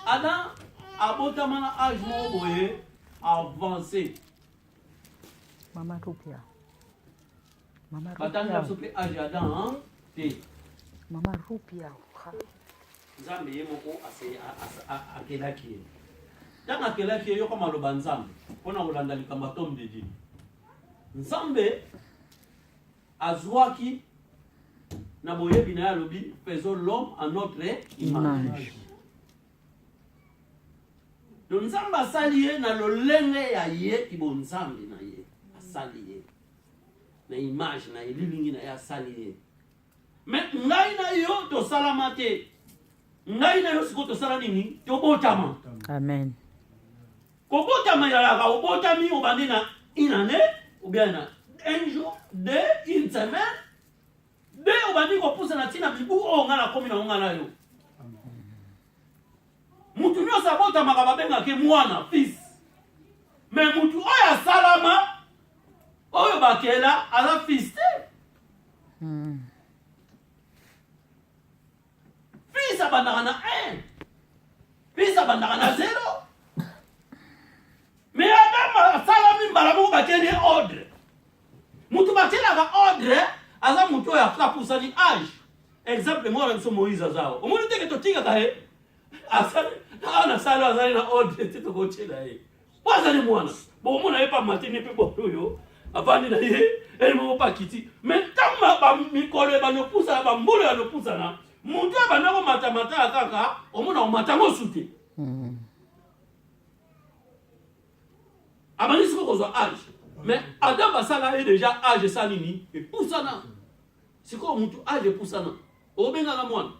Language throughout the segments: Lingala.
Adam abotama na âge mo boye avancé. Mama Rupia. Batanga sope âge Adam te. Mama Rupia. Nzambe ye moko akelaki. Tanga akelaki yo kama loba Nzambe. Pona kolanda likambo tombe de Dieu. Nzambe azwaki na boyebi na lobi faisons l'homme en notre image. Donc Nzambe asali ye na lolenge ya ye kibo Nzambe na ye asali ye na image na ye lilingi na ye asali ye. Mais ngai na yo to salama te. Ngai na yo siko to sala nini? To botama. Amen. Ko botama ya la ko botami obandi na une année ou bien na un jour, une semaine. Deux obandi ko pousa na tina bibu o ngala komi na ngala yo. Mutu nyo sabota makababenga ke mwana fils. Mais mutu oya salama oyo bakela ala fils te. Fils abandaka na 1. Fils abandaka na 0. Mais Adam salami mbala moko bakeli ordre. Mutu bakelaka ordre aza mutu oyo afika pusani âge. Exemple moi na biso Moïse azao. Omoni teke totikaka ye. Asali na sala azali na ordre te tokochela ye. Wazali mwana. Bo mona ye pa matini pe boyo. Avandi na ye ele mo pa kiti. Mais tama ba mikolo ba no pusa ba mbolo ya no pusa na. Mutu abanda ko matamata kaka omona o matango sute. Abandi siko ko zo âge. Mais Adam basala est déjà âge salini et poussana. C'est quoi mutu âge poussana? Obenga na mwana.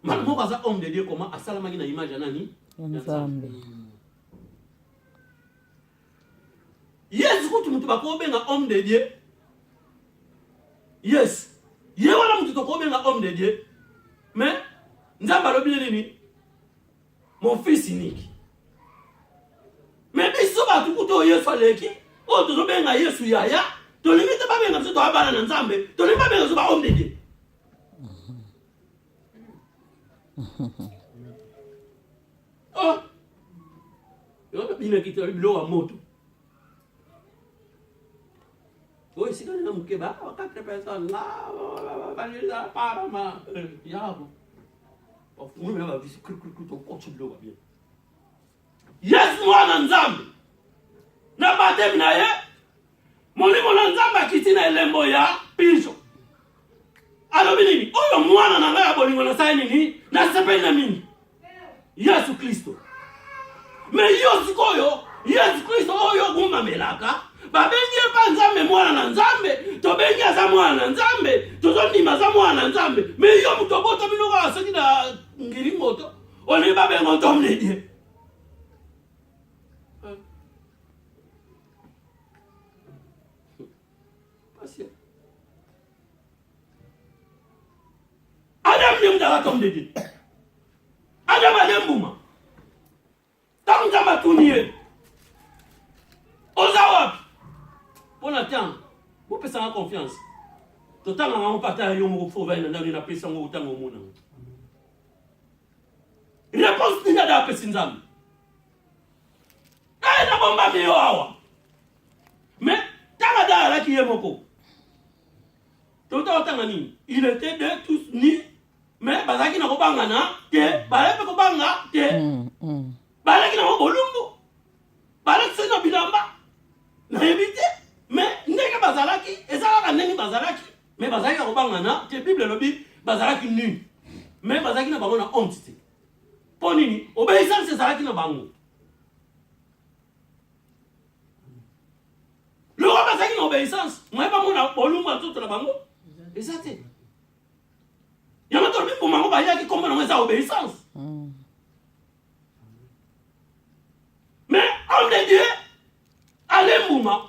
Malmo baza homme de Dieu comment asala na image nani? Nzambe. Yes, ko mutu bako benga homme de Dieu. Yes. Ye wala mutu to ko benga homme de Dieu. Mais Nzamba lobi nini? Mon fils unique. Mais biso ba tukuto Yesu aleki, o to benga Yesu yaya, to limite ba benga biso to abana na Nzambe, to limite ba benga so ba homme de Dieu. Oh. Yo bina kita bilo wa moto. Oi, sika na mukeba, wakati pesa la, balila para ma yabo. Of mwe ba biso kru to kochi bilo wa bien. Yes, mwana Nzambe. Na batem na ye. Molimo na Nzambe akiti na elembo ya pijo. Alobi nini? Oyo mwana na ngaya bolingo na sai nini? Na sepe na mini. Yesu Kristo. Me yo sikoyo, Yesu Kristo oyo guma melaka. Babenye pa Nzambe mwana na Nzambe. To benye za mwana na Nzambe. To zondima za mwana na Nzambe. Me yo mutobota bino ka asaki na ngiringoto. Oni babengo tomledie. Adam ne mutaka comme de Dieu. Adam a mbuma. Tant Nzamba tuniye. Ozawa. Pour l'attendre. Vous pouvez avoir confiance. Total on partage yo mo fo vaina ndani na pesa ngo utango muna. Réponse ni nada pesa Nzambe. Na bomba mi awa. Mais tanga da la ki yemoko. Total tanga ni. Il était de tous ni mais bazaki na kobanga na te balepe kobanga te balaki na bolumbu balaki sena bilamba na ebite mais ndenge bazalaki ezalaka ndenge bazalaki mais bazaki na kobanga na te Bible lobi bazalaki nu mais bazaki na bango na honte te po nini obéissance ezalaki na bango le roi bazaki na obéissance moi pas mona bolumbu atoto na bango ezate. Il y a maintenant pour maman qui comprend la obéissance. Mais homme de Dieu, allez mouma.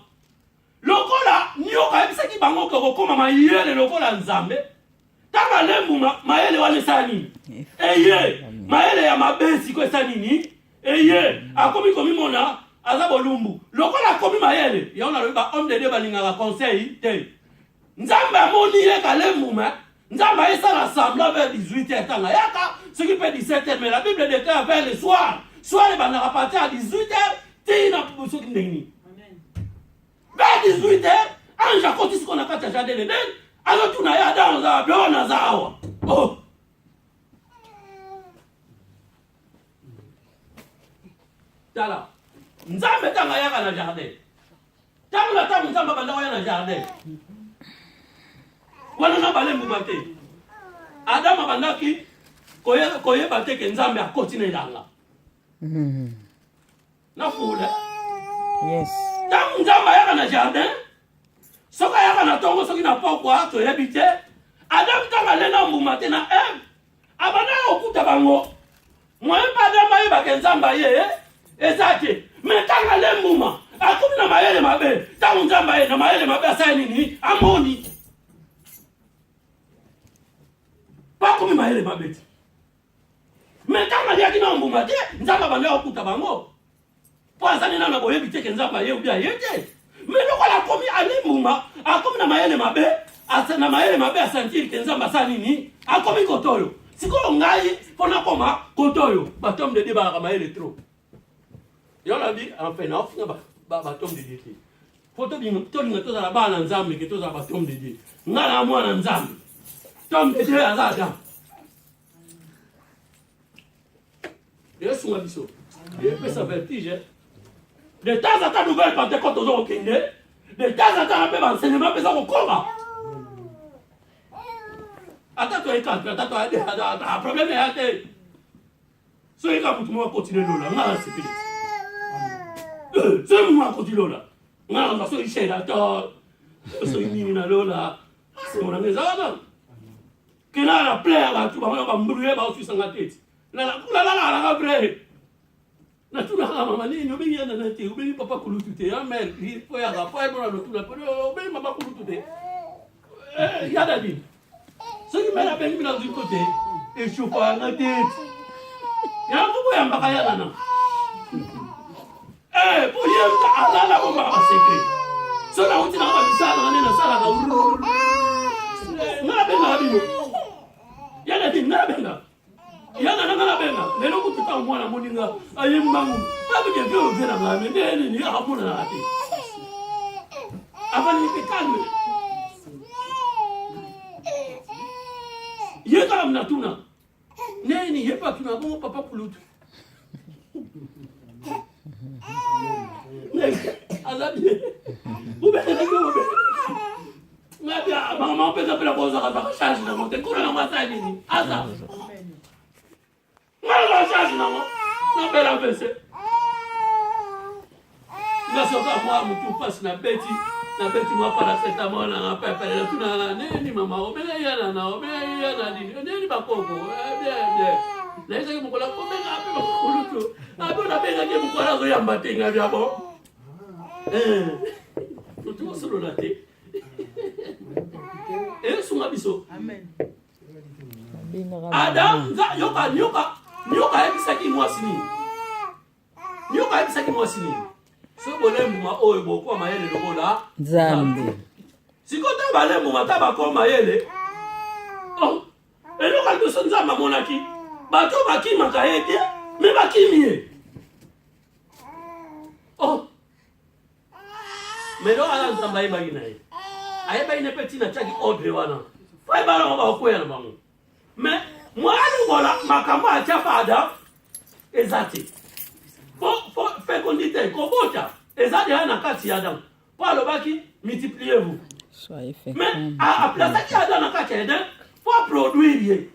Lokola nyoka ebisa ki bango ko koma mayele lokola Nzambe. Tanga le mouma mayele wale sani. Eye mayele ya mabesi ko sani eye akomi komi mona azabo lumbu. Lokola komi mayele ya ona loba homme de Dieu balinga conseil te. Nzambe amoni ye kale mouma. Nzamba esa la sembla vers 18h tanga yaka Ce qui fait 17h, mais la Bible déclare vers le soir. Soir, il va partir à 18h. Tu n'as pas besoin de Amen. Vers 18h, ange a continué ce qu'on a fait à Jardin d'Éden. Alors tu n'as pas dans la blonde. Oh. Tala. Nzambe tanga yaka na jardin. Tanga tanga nzamba banda ya na jardin. Wana na bale mbate. Adam abandaki koye bate ke nzambe akoti na ilanga. Na fula. Yes. Tanga nzamba yaka na jardin. Soka yaka na tongo soki na pokwa to yebite. Adam tanga lena mbumate na abana okuta bango. Mwa pa dama yeba ke nzamba ye. Ezate. Mais tanga le mbuma. Akumi na mayele mabe. Tanga nzamba ye na mayele mabe asai nini? Amoni. Pas comme mayele mabe. Mais tanga yaki na mbuma te. Nzamba banda okuta bango. Po azani na boye biteke nzamba ye ubia yete. Mais loko la komi ale mbuma. Akumi na mayele mabe. Asana mayele mabe asantir ke nzamba sa nini? Akomi kotoyo. Siko ngai pona koma kotoyo. Batom de débat ka mayele trop. Yo la dit en fait na ofina ba tombe de Dieu. Photo bingo to linga to za ba na nzambe ke to za ba tombe de Dieu. Ngala mwana nzambe. Tombe de Dieu azada. Yesu ngabiso. Il fait sa vertige. De temps en temps nouvelle Pentecôte au Kenya. De temps en temps on peut enseignement pesa ko koma. Ata to ekatra, ata to ada problème ya te. So eka mutu mo continuer lola ngala sepeli. C'est moi qui dis là. Non, non, c'est chez la tort. C'est une na lola. C'est mon ami Zana. Que là la plaie là, tu vas brûler ba sur sa tête. La brûler. Na tu na mama ni no bi yana na te, ubi papa kulu tute. Amen. Il faut ya pas bon na tu la pe. Ubi mama kulu tute. Ya dadi. Ce qui m'a la peine dans du côté et chauffe na tête. Ya ko ya mbaka ya na. Pour y aller à la bombe à secret. Cela on tient à ça, on est dans ça là. Na benga. Yana dit na benga. Yana na benga. Les locaux tout en moi la moninga. Ayem mangu. Pas bien que on vienne là, mais ni ramona na ati. Avant il était calme. Yeka amna tuna. Neni yepa tuna bon papa kulutu. Azabie. Vous mettez les gars, mais maman peut appeler la cause à la charge de monter. Qu'on a la massage ici. Asa. Moi la charge non. Non belle avancée. Là c'est encore moi mon tout passe na bête moi paracétamol na papa là tout na neni maman obéya na obéya na neni ba koko bien. Là c'est que mon collègue peut bien appeler mon kulutu. Abo na benga ke mon collègue yamba tenga bien bon. Tout sur le latte. Et son abisso. Amen. Adam, nyoka ebisaki mwasini. Nyoka ebisaki mwasini. So bolembu ma oyo boko mayele lokola Nzambe. Sikote balembu mata bako mayele. Oh, eloka biso nzamba monaki. Bato bakima kayete, me bakimie. Oh. Mais là, on a un peu de aye petit na chaki ordre wana. Fa ba na ba ko yana bango. Mais moi voilà makamba achapa Adam ezati. Faut fécondité kobota. Ezati na kati Adam. Pour le baki multipliez-vous. Soyez fait. Mais à place qui Adam na kati Adam, faut produire.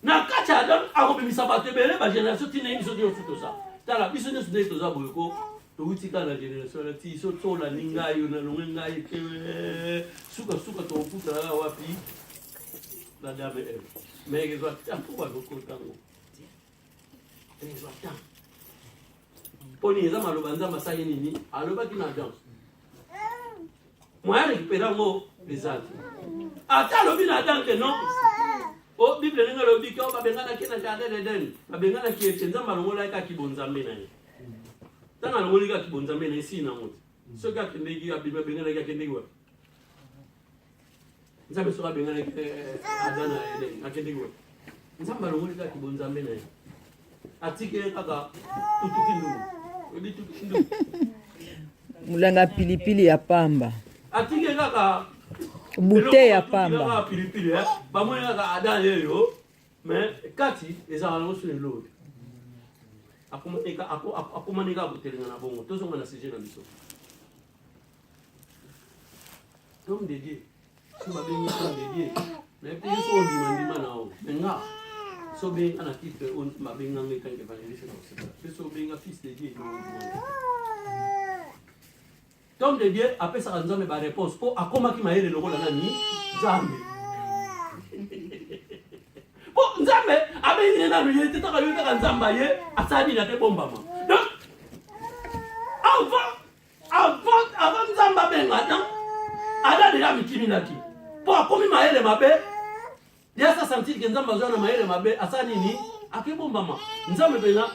Na kati Adam a robimisa batebele ba génération tineni so dio tout ça. Tala biso ne sudé to za boyko. Utika la génération la ti so to la ninga yo na longa ke suka to puta la wapi la dame mais ils ont tant pour le kotango ils ont tant poni za malobanza masaye nini aloba kina danse moi récupérer mo les autres ata lobi na danse non o bible ninga lobi ko ba bengana kina jardin d'Eden ba bengana ki etsenza malongola ka kibonzambe na ye. Tant que l'on regarde qui bon zambe ici na monte. Ce gars qui n'est pas bien benga na kende gwa. Nzabe sura benga na adana eden akende gwa. nzamba longoli kaki bonzambe na ye atike kaka tutukindu ebi tutukindu mulanga pilipili ya pamba atike kaka bute ya pamba pilipili bamwe kaka ada yeyo mais kati ezala no sur l'eau akomanika botelenga na bongo tozonga na sujet na biso Tom de Dieu si babengi Tom de Dieu na epesi so ondima nao menga so benga na titre on mabenga ngeka evangeliste na oseka pe so benga fils de Dieu Tom de Dieu apesaka nzambe ba réponse po akomaki mayele lokola nani nzambe po nzambe abengi na luye tetaka yo taka nzamba ye asali na te bombama donc avant nzamba benga na ada de la mikiminaki po akomi mayele mabe ya sa sentir que nzamba zona mayele mabe asani ni akebombama nzambe benga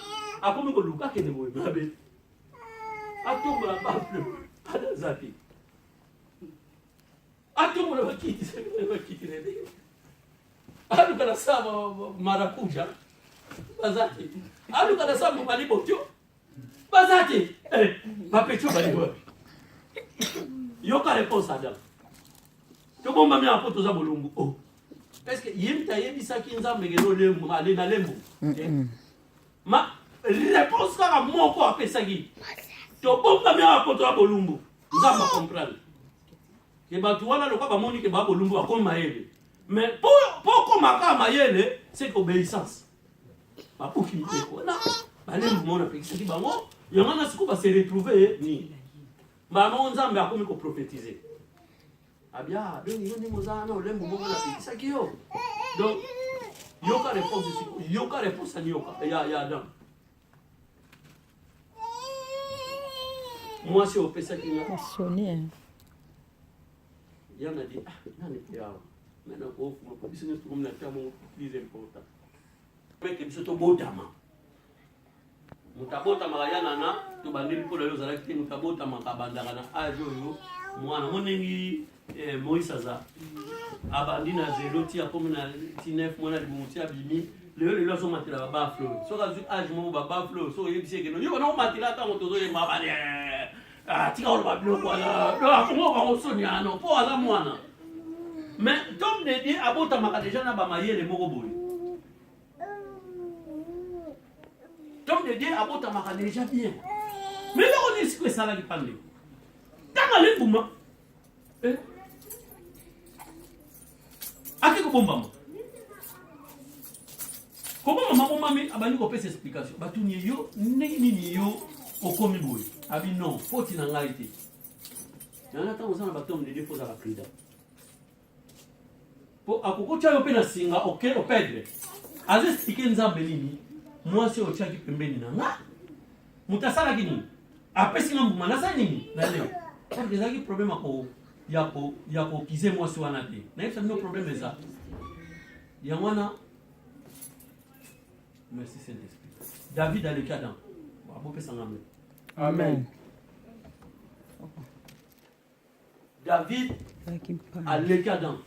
akomi ko luka ke ne boye mabe atombola bafle ada zati atombola bakiti ne alu kana sama marakuja bazati alu kana sama malibotyo bazati bapecho balibo yoka réponse adam to bomba mi apoto za bolumbu oh est-ce que yimta yebisa ki nzambe ngelo lembu ale na lembu ma réponse kaka moko apesaki to bomba mi apoto za bolumbu nzamba comprendre ke batu wana lokwa bamoni ke ba bolumbu akoma mayele mais pour komaka mayele c'est obéissance bapuki miteko na balembu mona pekisaki bango yangana siku ba se retrouver ni Maman nzambe akomi ko prophétiser. Abia, donc ils ont dit mozana olembo bongo la pekisa kiyo. Donc yoka réponse à yoka ya Adam. Moi c'est au pesa qui m'a sonné. Il y en a dit nani yao. Maintenant ko mo position est comme la terme plus important. Mais que biso to botama. Mutabota magayana na tubandili ko lelo zalaki mutabota makabandaka na ajo yo mwana monengi Moïse za abandina zelo ti akomi na 19 mwana limuti abimi lelo so matela ba flo so ka zu age mo ba flo so yebisi ke no yo na matela ta moto zo ye mabale tika o ba blo kwa la do akomo ba osoni ano po ala mwana mais Tom de Dieu abota makadeja na ba mayele moko boye Tom de Dieu abota maka déjà bien. Mais là on est ce que ça va dépendre. Dans le bouma. Ake ko bomba mo. Comment maman mami abani ko pesa explication. Batuni yo nini yo okomi boy. Abi non, faut na ngaité. Yana ta osana batom de Dieu faut ça la prida. Po akoko cha yo pe na singa OK o pedre. Aze expliquer nzambe nini. Moi c'est au tchaki pembeni na nga mutasala kini apesi nga mbuma nasa nini na leo parce que zaki problème ako yako kize moi si wana te na yesa no problème eza ya wana merci Saint-Esprit David a le cadran bo pesa nga Amen. David a le cadran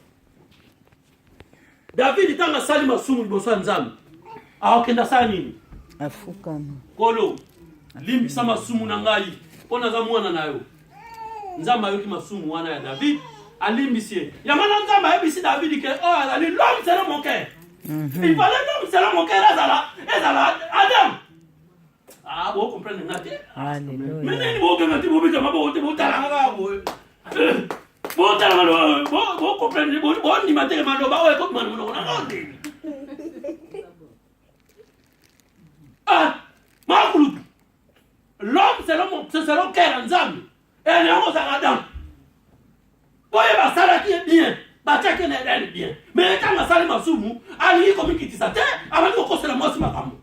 David tanga salima sumu boso nzambe akenda sani afukama kolo limbi sama sumu na ngai pona za mwana nayo nzamba yoki masumu wana ya David alimbisie yamana nzamba yebisi David ke ali l'homme sera mon cœur il fallait l'homme sera mon cœur ezala Adam bo comprendre ngati alléluia mais ni bo ke ngati bo bita mabo te bo talanga bo talanga bo comprendre bo ni mateke mando ba o ko mano na ndi l'homme c'est selon quel ensemble et les hommes ça Adam voyez ba sala qui est bien ba tcheke n'est bien mais quand la sala masumu ali comme qui ça te avant ko c'est la moi makambo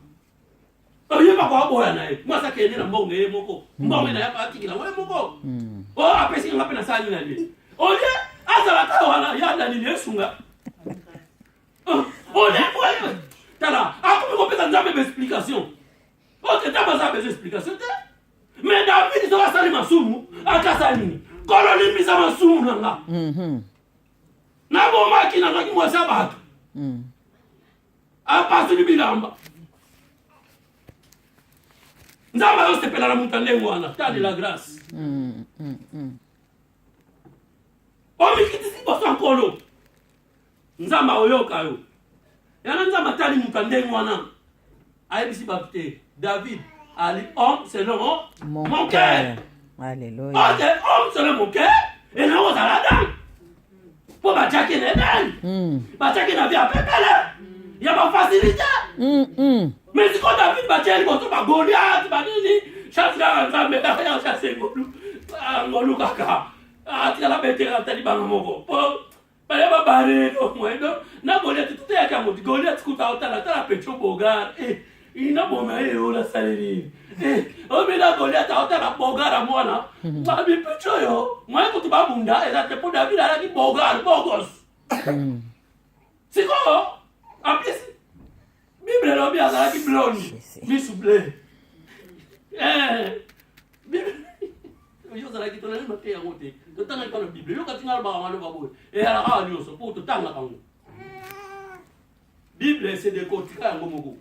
oye ba ko boya na e moi ça ke ni na mbongo ye moko mbongo na ya ba tikila we moko apesi ngapi na sala ni na ni oye azala ka wana ya ndani yesunga oye tala ako ko pesa nzambe explication ok tabaza bez explication mais David so asali masumu akasa nini kolo limisa masumu nanga na bomaki na ngaki mwasa bato apasuli bilamba nzamba yosepela na mutu ndenge wana ta de la grâce omikitisi liboso ya nkolo nzamba oyoka yo yana nzamba tali mutu ndenge wana ayebisi bato te David ali homme selon mon cœur. Alléluia. Homme selon mon cœur et non aux aladans pour bachaki neden bachaki na via pepele ya ba facilité mais si quand David bachaki boto ba Goliath ba nini chance la nzambe ba ya chance ngolu kaka atikala betera tali banga moko po bale ba bare no mwendo na Goliath tout ya kango Goliath kuta otala tala Petro Bogar ina boma yo la salini omina Goliath otala Bogar mwana ba bi Petro yo mwa kutu ba bunda eza te po David ala ki Bogar bogos siko en plus Bible lo bi ala ki blonde mi souble Bible yo zala ki tona ma te yango te to tanga ko Bible yo ka tinga ba wana ba boy e ala ka ni so po to tanga kango Bible c'est des côtés yango moko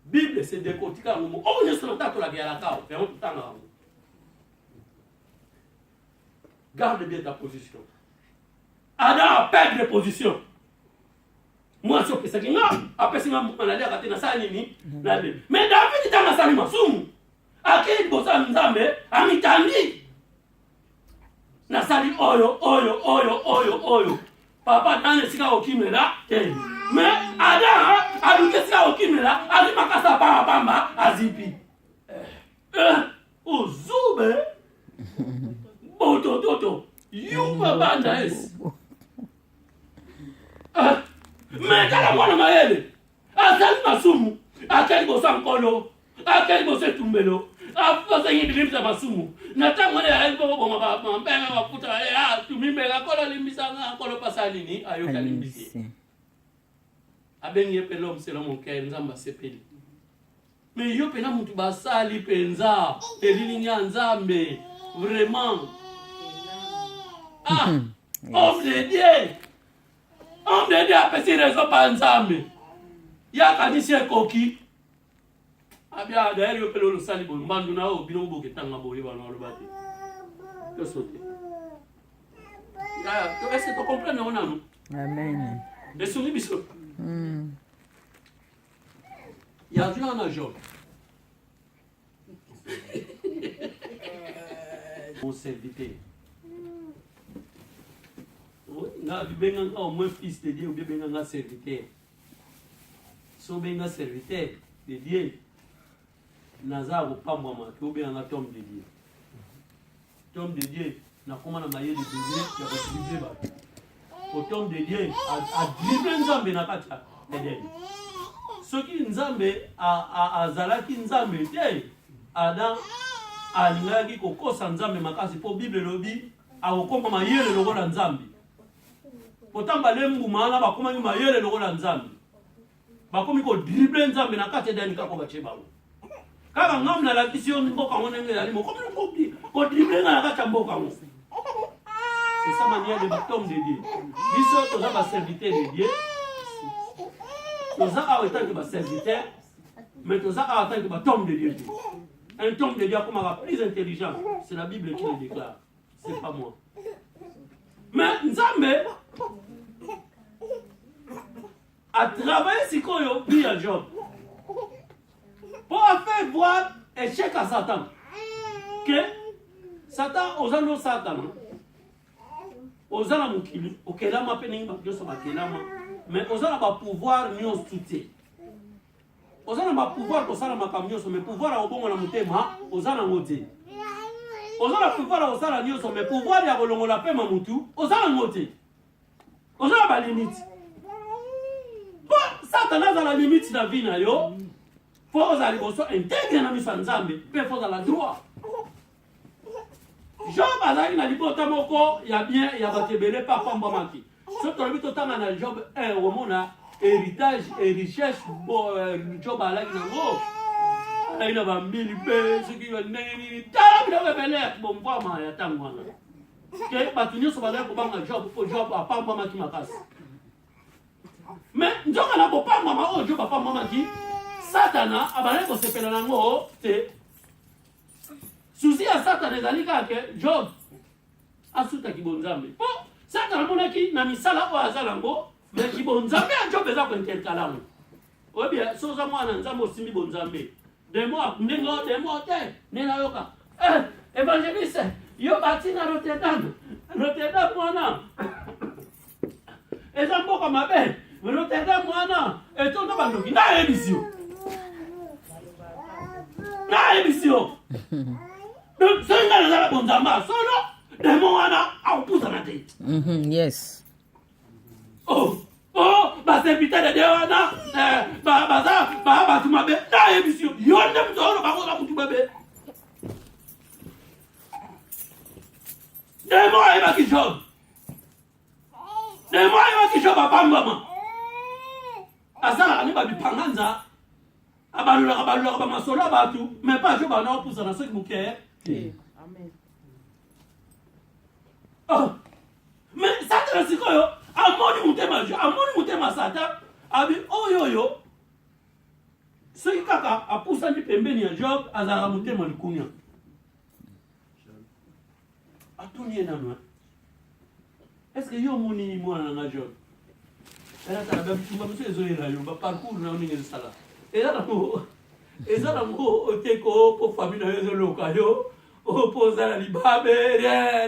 Bible c'est des côtés yango moko o ne so tato la biala ka o to tanga kango garde bien ta position Adam a perdu de position moi so pesa kinga apesi nga mwana le akate na sani ni na le mais David tanga sani masumu akeli bosa nzambe amitandi na sali oyo papa nane sika okimela te mais Adam aduke sika okimela ali makasa bamba azipi ozube botototo yuma banda es mais kala mwana mayele asali masumu akeli bosa nkolo akeli bosa tumbelo afasa ngilimisa masumu natango le ali bo bonga ba mbenga bafuta ya tumimela kola limisanga kola pasali ni ayo kalimbisi abengi pelo mselo monke nzamba sepeli mais yo pena mutu basali penza telilinya nzambe vraiment homme de Dieu apesi raison pa nzambe ya kanisi koki abia d'ailleurs yo pelo sali bo mbandu na o bino boke tanga bo yeba na lobati to sote to est-ce que tu comprends on a nous Amen. et soni biso ya Dieu en a Job mon serviteur na bibenga au moins fils de Dieu ou bien benga serviteur so benga serviteur de Dieu naza kopambwa maki ou bien nga tombe de Dieu tombe de Dieu na koma na mayele de Dieu ya ko ba au tombe de Dieu a dribble nzambe na kati ya Eden soki nzambe azalaki nzambe te Adam alingaki kokosa nzambe makasi po Bible lobi akokoma mayele lokola nzambe potamba lembuma na bakoma mayele lokola nzambe bakomi ko dribble nzambe na kati ya Eden kako bache babo kaka ngam na la vision mboka ngone ngela limo ko dribble na kati mboka ngo c'est ça manière de baptême de Dieu biso to za serviteur de Dieu to za a autant que ba serviteur mais to za a autant que baptême de Dieu un tombe de Dieu comme la plus intelligent c'est la Bible qui le déclare c'est pas moi mais nzambe a travaillé sikoyo bi à Job pour faire voir échec à Satan que Satan osano Satan osana mukili okelama peningi bakyoso bakelama mais osana ba pouvoir nyonso tuté osana ba pouvoir kosala makamnyoso mais pouvoir obongo na mutema osana ngote osana pouvoir osala nyonso mais pouvoir ya kolongola pema mutu osana ngote osana ba limite bon Satan a la limite na vie na yo faut osali boso intègre na miso nzambe pe faut la droit Job azali na libota moko ya bien ya batebele papa mbamaki so tolobi totanga na Job 1 omona héritage et richesse bo Job alaki nango aina bambili pe soki yo ndenge tala bilo bele bombama ya tangwana que bato nyonso bazali kobanga Job po Job apambamaki makasi. Mais nzoka na bopambama oyo Job apambamaki, Satana abandaki kosepela nango te. Susi ya Satana ezali kaka ke Job asutaki bonzambe. Po Satana amonaki na misala oyo aza nango, mais bonzambe ya Job eza kointerkalango. Oyo bien soza mwana nzambe osimbi bonzambe. Demo akundengo demo te nena yoka. Évangéliste, yo bati na Rotterdam mwana. Eza mboka mabe. Rotterdam mwana etondo bandoki na emission. Na emission. Donc senga na la bonzamba solo demo wana aupuza na te. Yes. Oh, ba serviteur de Dieu wana ba tu mabe na emission. Yo ndem zoro ba ko ku tu mabe. Demo ayebaki Job. Demo ayebaki Job apambama. Azala ni babipanganza. Abalula bamasolo batu, mais pas Job na opusa na soki muke. Amen. Oh. Mais Satan sikoyo, amoni mutema Satan, abi oyoyo. Soki kaka apusa ni pembeni ya Job azala mutema likunya. Atuni enano. Est-ce que yo moni mwana na Job? Ela ta ba bitumba biso ezoyela yo ba parcours na oninga sala. Eza nango oteko po famille na yo loka yo opoza na libabe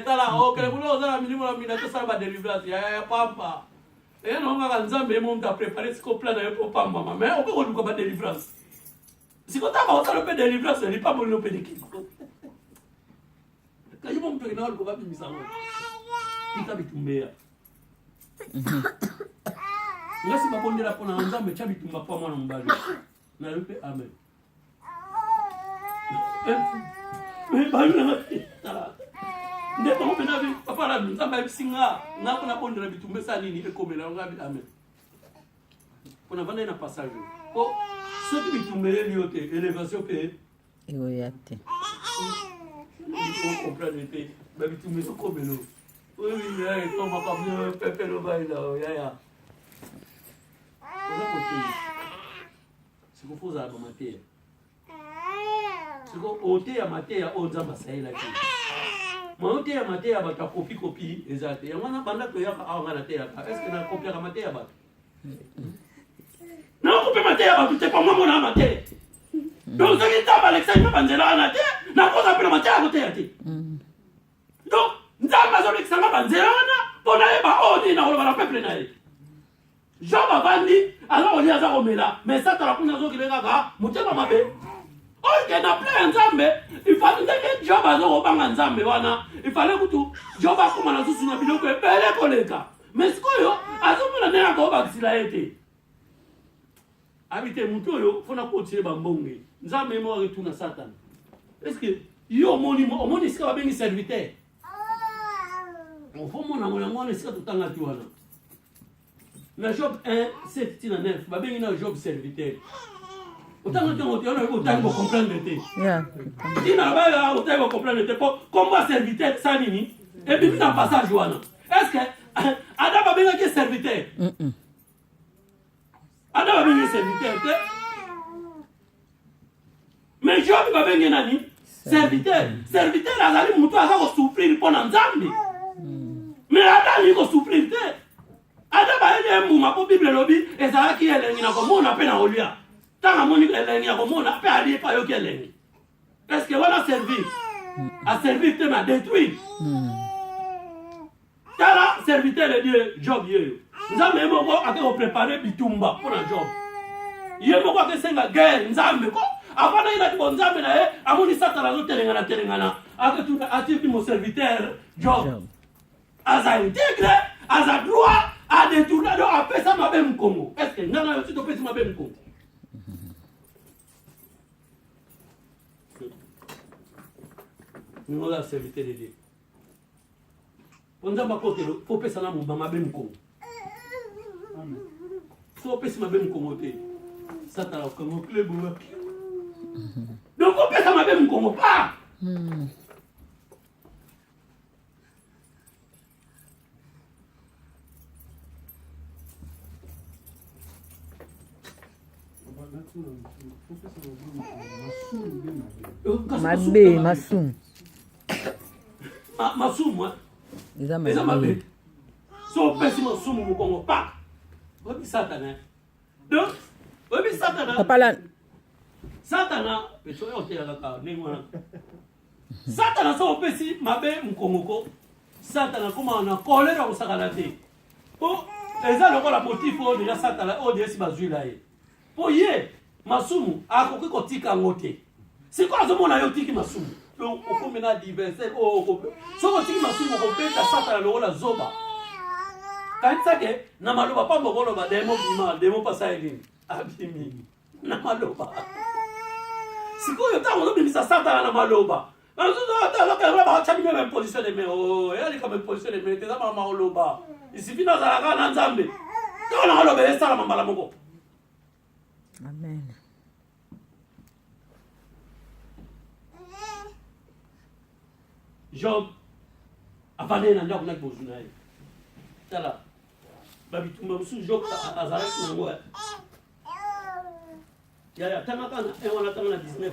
tala okele bulo ozala milimo na mina to sala ba délivrance ya papa. Non nga nzambe mo mta préparer ce plan na yo po pamba mais on peut ko ba délivrance. Si ko ta ba osala pe délivrance ni pas mo no pe dikiko. Kayo mo mpe na ko ba bimisa ngo. Tika bitumbea. Ngasi babondela pona nzambe cha bitumba pa mwana mbaje. Na lupe amen. Ndeko mo pena bi papa la nzambe bisinga na ko na bondela bitumbe sa nini ekomela ngabi amen. Pona vanda na passage. Ko soki bitumbe liote élévation pe Egoyate. on comprendre pe ba bitumbe so komelo. Oui, on va pas bien pepe le bail là, ya. On va continuer. C'est qu'on faut ça dans matière. C'est qu'on ôte à matière on zamba ça là. Mais ôte à matière ba ta copie exact. Et on a banda to ya ka on a terre. Est-ce que na copie à matière ba? Non, copie matière ba tu pas moi mon matière. Donc ça qui t'a Alexandre Banzela na terre, na ko ça la matière à terre. Donc nzamba zo lekisanga banzela wana pona eba odi na koloba na peuple na ye. Job avandi alors oli aza komela mais Satan akuna zo kile kaka mutema mabe. Oke na plein nzambe il fallait que Job azo kobanga nzambe wana il fallait kutu Job akoma na susu na biloko ebele koleka mais sikoyo azomona nena ko bakisila ete habite mutu oyo fona kotie bambonge nzambe mo retuna Satan. Est-ce que yo omoni sika babengi serviteur on faut mon amour moi c'est tout temps tu wana na Job 1 7 tina 9 ba bengi na Job serviteur autant que on te on autant pour comprendre te Yeah. tina ba ya autant pour comprendre te comment serviteur ça nini et puis dans passage wana est-ce que ada ba bengi que serviteur ada ba bengi serviteur te mais Job ba bengi nani serviteur azali mutu aza ko souffrir pour nzambe. Mais Adam il ko souffrir te. Adam ba ele mbuma po Bible lobi ezala ki elengi na komona pe na olia. Tanga moni elengi na komona pe ali pa yo ki elengi. Est-ce que voilà servir? A servir te na détruire. Tala serviteur de Dieu Job yeyo. Nzambe moko akeko préparer bitumba pour na Job. Ye moko akesenga guerre nzambe ko avana ina ki nzambe na ye amoni Satan azo telengana aketu ati mon serviteur Job. Aza intégré, aza droit à détourner, à faire ça ma belle Congo. Est-ce que non, non, tu dois faire ma belle Congo? Nous avons serviteur de Dieu. On a ma côté, il faut faire ça ma belle Congo. Il faut faire ça ma belle Congo. Ça t'a l'air comme un club. Donc, il faut faire ça ma belle Congo. Pas! Mabe, masumu. Masumu, Eza eza mabe. mabe. So pesi masumu mukongo pa. Obi satana. Donc, obi satana. Kapala. Satana, pecho yote ya kaka ningwana. Satana so pesi mabe mukongoko. Satana kuma na kolera usakala te. Po eza lokola motif o de satana o de si bazwila ye. Po ye masumu akoki kotika ngote. Siko azomona yo tiki masumu. Donc okomena diverser o so tiki masumu ko beta satana lokola zoba. Kanisa ke na maloba pa mbokolo ba demo pasa elini. Abimi na maloba. Siko yo ta ngobimisa satana na maloba. Il suffit dans la Amen. Job, avant d'aller dans le besoin. Tala, babitumba musu Job azarek nango. Ya tanga kana, on attend la 19.